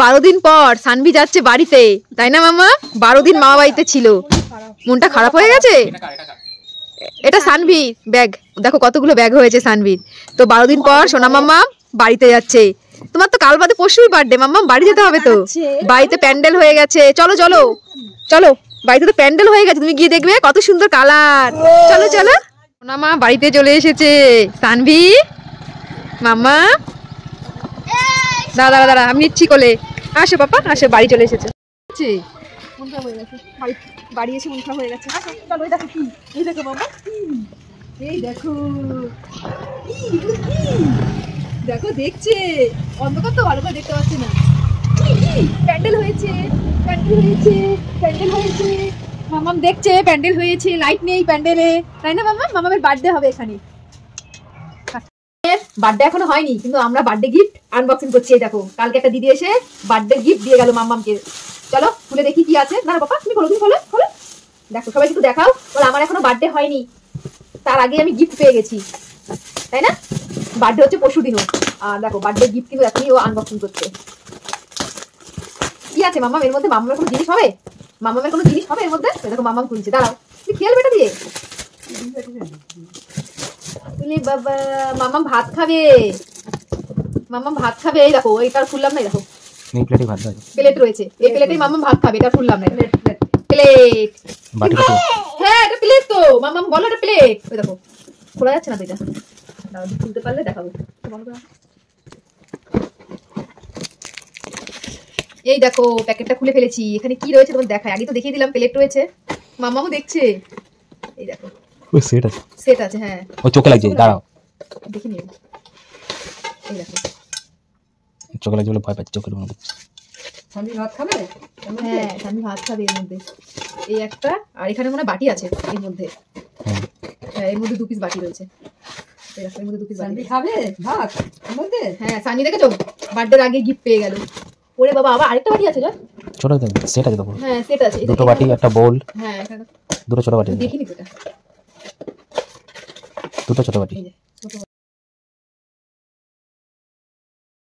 12 দিন পর সানভি যাচ্ছে বাড়িতে, তাই না মামা? 12 দিন মামা বাড়িতে ছিল, মনটা খারাপ হয়ে গেছে। এটা সানভির ব্যাগ, দেখো কতগুলো ব্যাগ হয়েছে সানভির। তো 12 দিন পর সোনা মাম্মা বাড়িতে যাচ্ছে। তোমার তো কাল বাদে পরশুই বার্থডে, মাম্মা বাড়ি যেতে হবে তো। বাড়িতে প্যান্ডেল হয়ে গেছে, চলো চলো চলো, বাড়িতে তো প্যান্ডেল হয়ে গেছে, তুমি গিয়ে দেখবে কত সুন্দর কালার। চলো চলো, সোনা মা বাড়িতে চলে এসেছে। সানভি মাম্মা, দাঁড়া দাঁড়া দাঁড়া, আমি নিচ্ছি কোলে। আসো পাপা আসো, বাড়ি চলে এসেছে। মন খারাপ হয়ে গেছে, বাড়ি এসে মন খারাপ হয়ে গেছে। চলো, এই দেখো কি, এই দেখো বাবা, এই দেখো দেখো, দেখছে অন্ধকার তো ভালো করে দেখতে পাচ্ছি না। প্যান্ডেল হয়েছে, প্যান্ডেল হয়েছে, প্যান্ডেল হয়েছে, মামাম দেখছে প্যান্ডেল হয়েছে, লাইট নেই প্যান্ডেলে, তাই না মামা? মামামের বার্থডে হবে এখানে। বার্থডে এখনো হয়নি, কিন্তু আমরা বার্থডে গিফট আনবক্সিং করছি। দেখো কালকে একটা দিদি এসে বার্থডে গিফট দিয়ে গেল মাম্মামকে। চলো খুলে দেখি কি আছে। না বাবা তুমি খোলো, তুমি খোলো খোলো, দেখো সবাই একটু দেখাও। বলো আমার এখনো বার্থডে হয়নি, তার আগে আমি গিফট পেয়ে গেছি, তাই না? বার্থডে হচ্ছে পরশু দিনও। আর দেখো বার্থডে গিফট কিন্তু এখনই ও আনবক্সিং করছে। কি আছে মাম্মাম এর মধ্যে? মাম্মামের কোনো জিনিস হবে? মাম্মামের কোনো জিনিস হবে এর মধ্যে? দেখো মাম্মাম খুলছে, দাঁড়াও তুমি খেলবে এটা দিয়ে। বাবা মাম্মাম ভাত খাবে, মাম্মাম ভাত খাবে। এই দেখো এটা খুললাম না, দেখো এই প্লেটে ভাত আছে, প্লেট রয়েছে, এই প্লেটেই মাম্মাম ভাত খাবে। এটা খুললাম না, প্লেট বাটিটা তো, হ্যাঁ এটা প্লেট তো মাম্মাম, বলো এটা প্লেট। ওই দেখো খোলা যাচ্ছে না তো, এটা দাও খুলতে পারলে দেখাবো। এই দেখো প্যাকেটটা খুলে ফেলেছি, এখানে কি রয়েছে তোমার দেখাই। আগে তো দেখিয়ে দিলাম, প্লেট রয়েছে, মাম্মামও দেখছে। এই দেখো ওই সেট আছে, সেট আছে, হ্যাঁ ও চোখে লাগছে, দাঁড়াও দেখি নিও। এই দেখো চোখে লাগছে বলে ভয় পাচ্ছি, চোখের মধ্যে। সানভি ভাত খাবে? হ্যাঁ সানভি ভাত খাবে এর মধ্যে। এই একটা, আর এখানে মনে বাটি আছে এর মধ্যে, হ্যাঁ এর মধ্যে 2 পিস বাটি রয়েছে। এই দেখো এর মধ্যে 2 পিস বাটি। সানভি খাবে ভাত এর মধ্যে? হ্যাঁ সানভি দেখেছো বার্থডের আগে গিফট পেয়ে গেল। ওরে বাবা আবার আরেকটা বাটি আছে, যা ছোট সেট আছে, দেখো হ্যাঁ সেট আছে, দুটো বাটি একটা বোল, হ্যাঁ এখানে দুটো ছোট বাটি, দেখিনি তো, এটা দুটো ছোট বাটি।